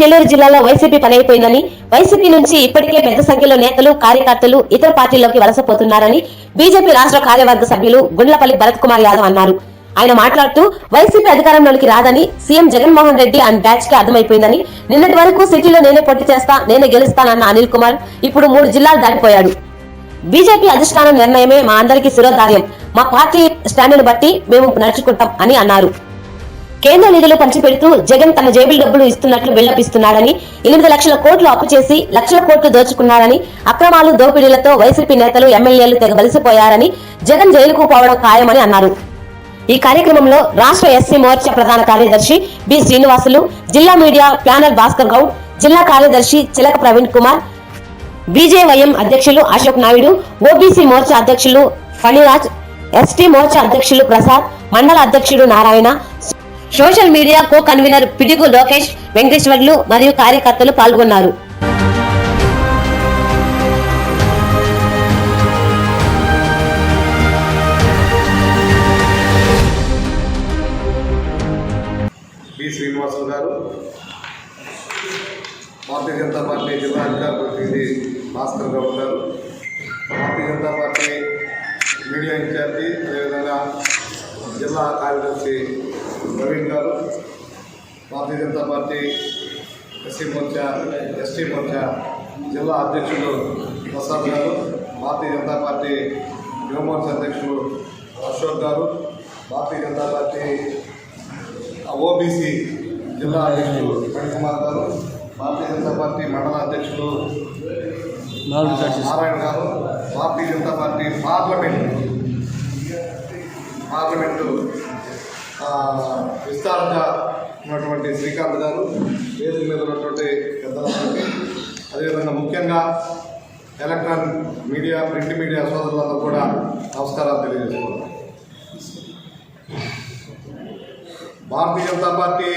నెల్లూరు జిల్లాలో YCP పనైపోయిందని, YCP నుంచి ఇప్పటికే పెద్ద సంఖ్యలో నేతలు, కార్యకర్తలు ఇతర పార్టీల్లోకి వలసపోతున్నారని బీజేపీ రాష్ట్ర కార్యవర్గ సభ్యులు గుండ్లపల్లి భరత్ కుమార్ యాదవ్ అన్నారు. ఆయన మాట్లాడుతూ వైసీపీ అధికారంలోకి రాదని CM Jaganmohan Reddy and batch కి అర్థమైపోయిందని, నిన్నటి వరకు సిటీలో నేనే పోటీ చేస్తా, నేనే గెలుస్తానన్న అనిల్ కుమార్ ఇప్పుడు 3 జిల్లాలు దాటిపోయాడు. బీజేపీ అధిష్టానం నిర్ణయమే మా అందరికీ శిరోధార్యం, మా పార్టీ స్టాండ్ను బట్టి మేము నడుచుకుంటాం అని అన్నారు. కేంద్ర నిధులు పంచిపెడుతూ జగన్ తన జేబుల డబ్బులు ఇస్తున్నట్లు బిల్డపిస్తున్నాడని, 8 లక్షల కోట్లు అప్పు చేసి లక్షల కోట్లు దోచుకున్నారని, అక్రమాలు దోపిడీలతో వైసీపీ నేతలు, ఎమ్మెల్యేలు తెగ బలిసిపోయారని, జగన్ జైలుకు పోవడం ఖాయమని అన్నారు. ఈ కార్యక్రమంలో రాష్ట్ర ఎస్సీ మోర్చా ప్రధాన కార్యదర్శి బి శ్రీనివాసులు, జిల్లా మీడియా ప్యానల్ భాస్కర్ గౌడ్, జిల్లా కార్యదర్శి చిలక ప్రవీణ్ కుమార్, బీజేవైఎం అధ్యక్షులు అశోక్ నాయుడు, ఓబీసీ మోర్చా అధ్యక్షులు ఫణిరాజ్, ఎస్టీ మోర్చా అధ్యక్షులు ప్రసాద్, మండల అధ్యక్షుడు Narayana, social media co convener పిడుగు లోకేష్, వెంకటేశ్వర్లు మరియు కార్యకర్తలు పాల్గొన్నారు. బి శ్రీనివాసులు గారు, భారతీయ జనతా పార్టీ జిల్లా అధికార ప్రతినిధి భాస్కర్ గౌడ్ గారు, Bharatiya Janata party media incharge అదేవిధంగా జిల్లా కార్యదర్శి ప్రవీణ్ గారు, భారతీయ జనతా పార్టీ ఎస్టీ మోర్చా జిల్లా అధ్యక్షులు ప్రసాద్ గారు, భారతీయ జనతా పార్టీ యువమోర్చా అధ్యక్షులు అశోక్ గారు, భారతీయ జనతా పార్టీ ఓబీసీ జిల్లా అధ్యక్షులు ఫణికుమార్ గారు, భారతీయ జనతా పార్టీ మండల అధ్యక్షులు నారాయణ గారు, భారతీయ జనతా పార్టీ పార్లమెంటు విస్తారంగా ఉన్నటువంటి శ్రీకాంత్ గారు, వేదిక మీద ఉన్నటువంటి పెద్దలందరికీ, అదేవిధంగా ముఖ్యంగా ఎలక్ట్రానిక్ మీడియా, ప్రింట్ మీడియా సోదరులందరూ కూడా నమస్కారాలు తెలియజేస్తున్నాను. భారతీయ జనతా పార్టీ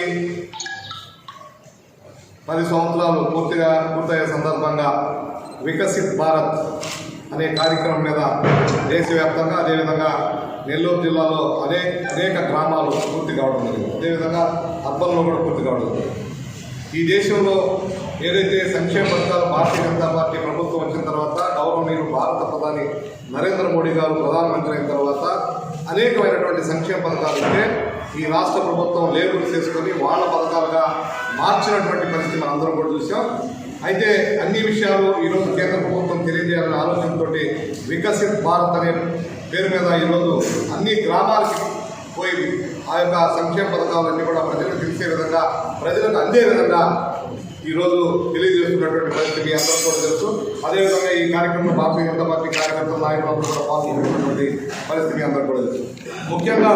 10 సంవత్సరాలు పూర్తయ్యే సందర్భంగా వికసిత్ భారత్ అనే కార్యక్రమం మీద దేశవ్యాప్తంగా అదేవిధంగా నెల్లూరు జిల్లాలో అనేక గ్రామాలు పూర్తి కావడం జరిగింది. అదేవిధంగా అర్బన్లో కూడా పూర్తి కావడం జరిగింది. ఈ దేశంలో ఏదైతే సంక్షేమ పథకాలు భారతీయ జనతా పార్టీ ప్రభుత్వం వచ్చిన తర్వాత, గౌరవనీయులు భారత ప్రధాని నరేంద్ర మోడీ గారు ప్రధానమంత్రి అయిన తర్వాత అనేకమైనటువంటి సంక్షేమ పథకాలు ఉంటే ఈ రాష్ట్ర ప్రభుత్వం లేబుల్ చేసుకొని వాళ్ళ పథకాలుగా మార్చినటువంటి పరిస్థితి మనం అందరం కూడా చూసాం. అయితే అన్ని విషయాలు ఈరోజు కేంద్ర ప్రభుత్వం తెలియజేయాలనే ఆలోచనతో వికసిత్ భారత్ అనే పేరు మీద ఈరోజు అన్ని గ్రామాలకి పోయి ఆ యొక్క సంక్షేమ పథకాలన్నీ కూడా ప్రజలకు తెలిసే విధంగా, ప్రజలకు అందే విధంగా ఈరోజు తెలియజేస్తున్నటువంటి పరిస్థితి మీ అందరూ కూడా తెలుసు. అదేవిధంగా ఈ కార్యక్రమంలో భారతీయ జనతా పార్టీ కార్యకర్తల నాయకులందరూ కూడా పాల్గొనేటువంటి పరిస్థితి అందరూ కూడా తెలుసు. ముఖ్యంగా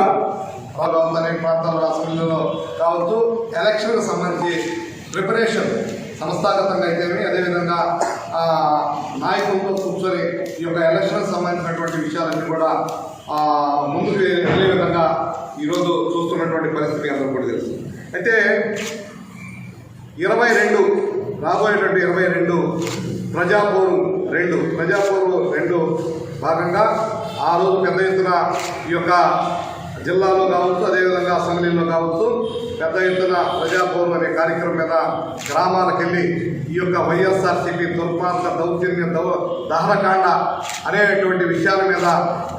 అనేక ప్రాంతాల్లో అసెంబ్లీలో కావచ్చు, ఎలక్షన్కు సంబంధించి ప్రిపరేషన్ సంస్థాగతంగా అయితేనే, అదేవిధంగా నాయకులతో కూర్చొని ఈ యొక్క ఎలక్షన్కి సంబంధించినటువంటి విషయాలన్నీ కూడా ముందుకు వెళ్ళే విధంగా ఈరోజు చూస్తున్నటువంటి పరిస్థితి అందరూ కూడా తెలుసు. అయితే 22 రాబోయేటువంటి 22 ప్రజాపోరు 2 భాగంగా ఆ రోజు పెద్ద ఎత్తున ఈ యొక్క జిల్లాలో కావచ్చు, అదేవిధంగా అసెంబ్లీలో కావచ్చు, పెద్ద ఎత్తున ప్రజాపోరు అనే కార్యక్రమం మీద గ్రామాలకు వెళ్ళి ఈ యొక్క వైఎస్ఆర్సీపీ దుర్మార్గ దౌర్జన్య దహనకాండ అనేటువంటి విషయాల మీద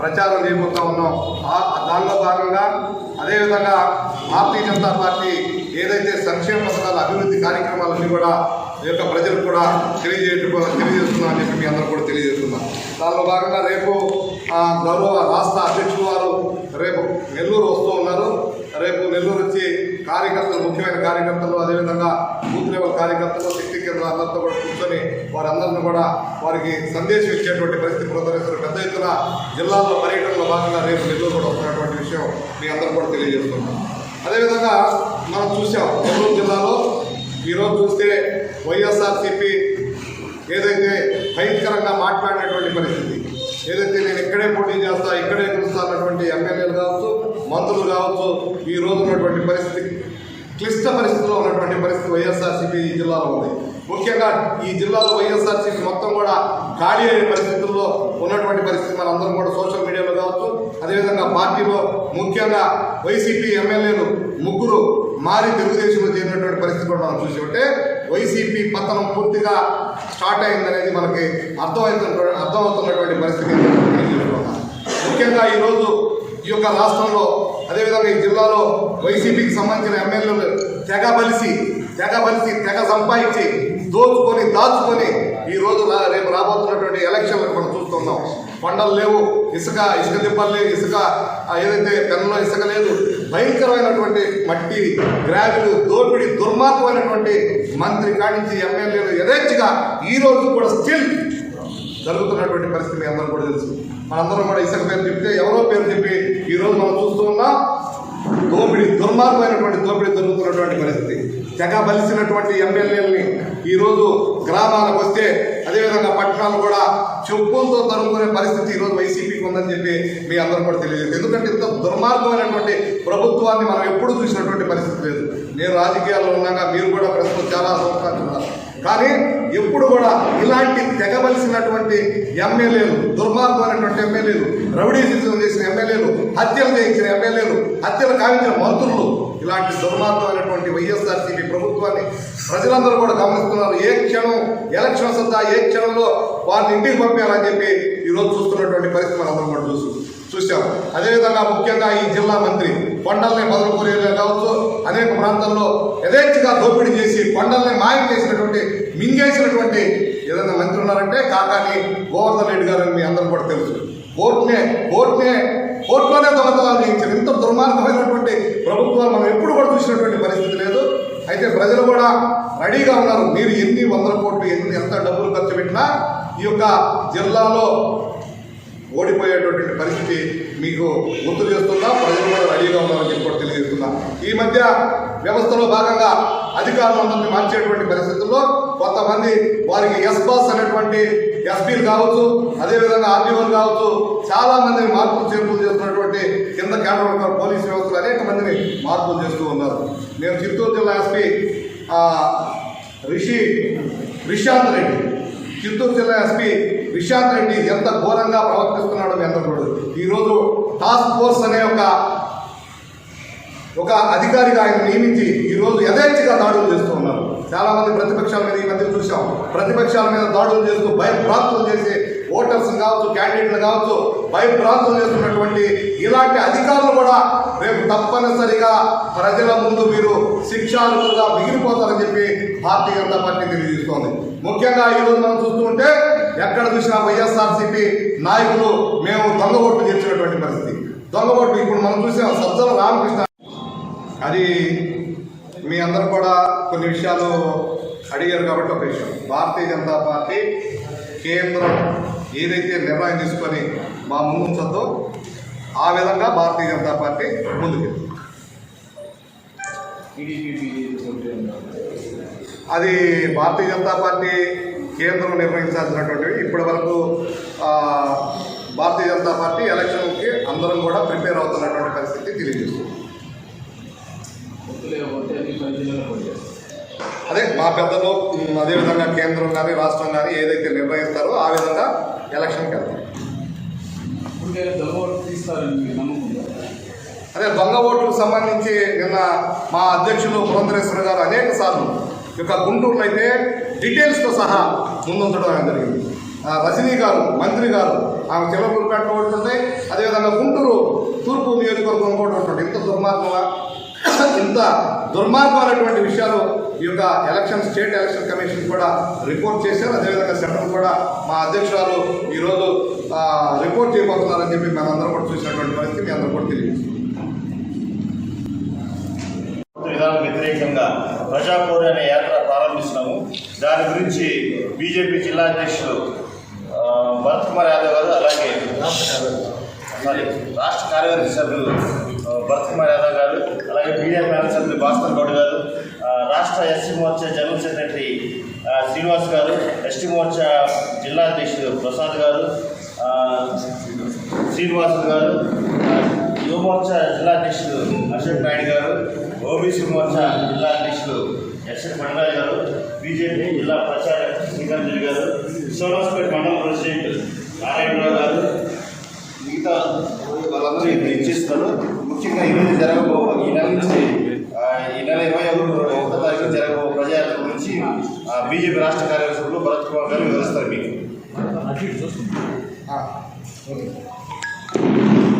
ప్రచారం చేయబోతా ఉన్నాం. దానిలో భాగంగా అదేవిధంగా భారతీయ జనతా పార్టీ ఏదైతే సంక్షేమ పథకాల అభివృద్ధి కార్యక్రమాలన్నీ కూడా ఈ యొక్క ప్రజలకు కూడా తెలియజేస్తున్నా అని చెప్పి మీ అందరూ కూడా తెలియజేస్తున్నాం. దానిలో భాగంగా రేపు గౌరవ రాష్ట్ర అధ్యక్షులు వారు రేపు నెల్లూరు వస్తూ ఉన్నారు. రేపు నెల్లూరు వచ్చి కార్యకర్తలు, ముఖ్యమైన కార్యకర్తలు, అదేవిధంగా బూత్ లెవెల్ కార్యకర్తలు, శక్తి కేంద్రాలు అందరితో కూడా కూర్చొని వారందరినీ కూడా వారికి సందేశం ఇచ్చేటువంటి పరిస్థితి ప్రదర్శిస్తారు. పెద్ద ఎత్తున జిల్లాలో పర్యటనలో భాగంగా రేపు నెల్లూరు కూడా వస్తున్నటువంటి విషయం మీ అందరూ కూడా తెలియజేస్తున్నాం. అదేవిధంగా మనం చూసాం నెల్లూరు జిల్లాలో ఈరోజు చూస్తే వైఎస్ఆర్సీపీ ఏదైతే భయంకరంగా మాట్లాడినటువంటి పరిస్థితి, ఏదైతే నేను ఇక్కడే పోటీ చేస్తా, ఇక్కడే గెలుస్తా అన్నటువంటి ఎమ్మెల్యేలు కావచ్చు, మంత్రులు కావచ్చు, ఈ రోజు ఉన్నటువంటి పరిస్థితి, క్లిష్ట పరిస్థితిలో ఉన్నటువంటి పరిస్థితి వైఎస్ఆర్సీపీ ఈ జిల్లాలో ఉంది. ముఖ్యంగా ఈ జిల్లాలో వైఎస్ఆర్సీపీ మొత్తం కూడా ఖాళీ అయ్యే పరిస్థితుల్లో ఉన్నటువంటి పరిస్థితి మనందరం కూడా సోషల్ మీడియాలో కావచ్చు, అదేవిధంగా పార్టీలో ముఖ్యంగా వైసీపీ ఎమ్మెల్యేలు 3 మారి తెలుగుదేశంలో చేరినటువంటి పరిస్థితి కూడా మనం చూసి ఉంటే వైసీపీ పతనం పూర్తిగా స్టార్ట్ అయిందనేది మనకి అర్థమవుతున్నటువంటి పరిస్థితి. ముఖ్యంగా ఈరోజు ఈ యొక్క రాష్ట్రంలో అదేవిధంగా ఈ జిల్లాలో వైసీపీకి సంబంధించిన ఎమ్మెల్యేలు తెగ సంపాదించి దోచుకొని దాచుకొని ఈరోజు రేపు రాబోతున్నటువంటి ఎలక్షన్లకు మనం చూస్తున్నాం. కొండలు లేవు, ఇసుక దిబ్బలు లేవు, ఇసుక ఏదైతే పెన్నులో ఇసుక లేదు, భయంకరమైనటువంటి మట్టి గ్రావిలు దోపిడీ దుర్మార్గమైనటువంటి మంత్రి కాడించి ఎమ్మెల్యేలు యథేచ్ఛగా ఈరోజు కూడా స్టిల్ జరుగుతున్నటువంటి పరిస్థితి మీ అందరూ కూడా తెలుసు. మనందరం కూడా ఇసుక పేరు చెప్తే ఎవరో పేరు చెప్పి ఈరోజు మనం చూస్తూ ఉన్నాం. దుర్మార్గమైనటువంటి దోపిడీ జరుగుతున్నటువంటి పరిస్థితి. తెగ బలిసినటువంటి ఎమ్మెల్యేలని ఈరోజు గ్రామాలకు వస్తే అదేవిధంగా పట్టణాలు కూడా చెప్పులతో తరుముకునే పరిస్థితి ఈరోజు వైసీపీకి ఉందని చెప్పి మీ అందరూ కూడా తెలియజేస్తుంది. ఎందుకంటే ఇంత దుర్మార్గమైనటువంటి ప్రభుత్వాన్ని మనం ఎప్పుడు చూసినటువంటి పరిస్థితి లేదు. నేను రాజకీయాల్లో ఉన్నాక మీరు కూడా ప్రస్తుతం చాలా సంవత్సరాలు ఉన్నారు, కానీ ఎప్పుడు కూడా ఇలాంటి తెగబలిసినటువంటి ఎమ్మెల్యేలు, దుర్మార్గమైనటువంటి ఎమ్మెల్యేలు, రౌడీజం చేసిన ఎమ్మెల్యేలు, హత్యలు చేయించిన ఎమ్మెల్యేలు, హత్యలు కావించిన మంత్రులు, ఇలాంటి దుర్మార్గమైనటువంటి వైఎస్ఆర్సీపీ ప్రభుత్వాన్ని ప్రజలందరూ కూడా గమనిస్తున్నారు. ఏ క్షణం ఎలక్షన్స్ వద్దా, ఏ క్షణంలో వారిని ఇంటికి పంపేయాలని చెప్పి ఈరోజు చూస్తున్నటువంటి పరిస్థితి మనందరం కూడా చూసాం. అదేవిధంగా ముఖ్యంగా ఈ జిల్లా మంత్రి కొండల్ని బదులుకోలేదే కావచ్చు, అనేక ప్రాంతాల్లో యథేచ్ఛగా దోపిడీ చేసి కొండల్ని మాయం చేసినటువంటి, మింగేసినటువంటి ఏదైనా మంత్రి ఉన్నారంటే కాకాని గోవర్ధన్ రెడ్డి గారు అని మీ అందరూ కూడా తెలుసు. కోర్టులోనే దొంగతనాలు చేయించారు. ఇంత దుర్మార్గమైనటువంటి ప్రభుత్వాలు మనం ఎప్పుడు కూడా చూసినటువంటి పరిస్థితి లేదు. అయితే ప్రజలు కూడా రెడీగా ఉన్నారు. మీరు ఎన్ని వందల కోట్లు ఎంత డబ్బులు ఖర్చు పెట్టినా ఈ యొక్క జిల్లాలో ఓడిపోయేటువంటి పరిస్థితి మీకు గుర్తు చేస్తున్నా. ప్రజలు కూడా రెడీగా ఉన్నారని చెప్పి కూడా తెలియజేస్తున్నా. ఈ మధ్య వ్యవస్థలో భాగంగా అధికారులందరినీ మార్చేటువంటి పరిస్థితుల్లో కొంతమంది వారికి ఎస్బాస్ అనేటువంటి ఎస్పీలు కావచ్చు, అదేవిధంగా ఆర్డీఓలు కావచ్చు, చాలా మందిని మార్పులు చేర్పులు చేస్తున్నటువంటి కింద కేంద్ర పోలీసు వ్యవస్థలు అనేక మందిని మార్పులు చేస్తూ ఉన్నారు. నేను చిత్తూరు జిల్లా ఎస్పీ రిషాంత్ రెడ్డి, చిత్తూరు జిల్లా ఎస్పీ రిషాంత్ రెడ్డి ఎంత ఘోరంగా ప్రవర్తిస్తున్నాడో మీ అందరూ కూడా ఈరోజు టాస్క్ ఫోర్స్ అనే ఒక అధికారిగా ఆయన నియమించి ఈరోజు యథేచ్ఛగా దాడులు చేస్తూ ఉన్నారు. చాలా మంది ప్రతిపక్షాల మీద ఈ మధ్య చూసాం, ప్రతిపక్షాల మీద దాడులు చేస్తూ భయభ్రాంతులు చేసి ఓటర్స్ కావచ్చు, క్యాండిడేట్లు కావచ్చు, భయభ్రాంతులు చేస్తున్నటువంటి ఇలాంటి అధికారులు కూడా రేపు తప్పనిసరిగా ప్రజల ముందు మీరు శిక్షార్హులుగా మిగిలిపోతారని చెప్పి భారతీయ జనతా పార్టీ తెలియజేస్తోంది. ముఖ్యంగా ఈరోజు మనం చూస్తుంటే ఎక్కడ చూసినా వైఎస్ఆర్సీపీ నాయకులు మేము దొంగ ఓట్లు చేసినటువంటి పరిస్థితి. దొంగ ఓట్లు ఇప్పుడు మనం చూసాం సజ్జల రామకృష్ణ. అది మీ అందరూ కూడా కొన్ని విషయాలు అడిగారు కాబట్టి ఒక విషయం, భారతీయ జనతా పార్టీ కేంద్రం ఏదైతే నిర్ణయం తీసుకొని మా ముందు ఉంచద్దో ఆ విధంగా భారతీయ జనతా పార్టీ ముందుకు. అది భారతీయ జనతా పార్టీ కేంద్రం నిర్వహించాల్సినటువంటివి. ఇప్పటి వరకు భారతీయ జనతా పార్టీ ఎలక్షన్కి అందరం కూడా ప్రిపేర్ అవుతున్నటువంటి పరిస్థితి తెలియజేస్తుంది. అదే మా పెద్దలు, అదేవిధంగా కేంద్రం కానీ రాష్ట్రం కానీ ఏదైతే నిర్ణయిస్తారో ఆ విధంగా ఎలక్షన్కి వెళ్తారు. అదే దొంగ ఓట్లకు సంబంధించి నిన్న మా అధ్యక్షులు పురంధరేశ్వర గారు అనేక సార్లు ఇక గుంటూరులో అయితే డీటెయిల్స్తో సహా ముందుంచడం జరిగింది. రజనీ గారు మంత్రి గారు ఆమె చిల్లపూరుపేట ఒకటి ఉంటాయి, అదేవిధంగా గుంటూరు తూర్పు నియోజకవర్గం కూడా ఉంటుంది. ఇంత దుర్మార్గమైనటువంటి విషయాలు ఈ యొక్క స్టేట్ ఎలక్షన్ కమిషన్ కూడా రిపోర్ట్ చేశారు. అదేవిధంగా సెంట్రల్ కూడా మా అధ్యక్షురాలు ఈరోజు రిపోర్ట్ చేయబోతున్నారని చెప్పి మనందరం కూడా చూసినటువంటి పరిస్థితి మీ అందరూ కూడా తెలియజేస్తుంది. విధానం వ్యతిరేకంగా ప్రజాపోరు అనే యాత్ర ప్రారంభిస్తున్నాము. దాని గురించి బీజేపీ జిల్లా అధ్యక్షులు భరత్ కుమార్ యాదవ్ గారు, అలాగే రాష్ట్ర కార్యవర్గ సభ్యులు భరత్ కుమార్ యాదవ్ గారు, అలాగే మీడియా ప్యానల్ సభ్యులు భాస్కర్ గౌడ్ గారు, రాష్ట్ర SC Morcha general secretary Srinivas గారు, ఎస్టీ మోర్చా జిల్లా అధ్యక్షుడు ప్రసాద్ గారు, శ్రీనివాసులు గారు, యువ మోర్చా జిల్లా అధ్యక్షుడు అశోక్ నాయుడు గారు, ఓబీసీ మోర్చా జిల్లా అధ్యక్షుడు ఎస్ఎన్ మండరాజు గారు, బీజేపీ జిల్లా ప్రచార శ్రీకాంత్ గారు, సోలాస్పేట్ మండల ప్రెసిడెంట్ నారాయణరావు గారు, మిగతా వాళ్ళందరూ ఇక్కడ ఇచ్చేస్తున్నారు. ముఖ్యంగా ఈరోజు ఈ నెల నుంచి ఈ నెల 21వ తారీఖు జరగబో ప్రజాయాత్ర గురించి బీజేపీ రాష్ట్ర కార్యదర్శులు భరత్ కుమార్ గారు వివరిస్తారు మీకు. ఓకే.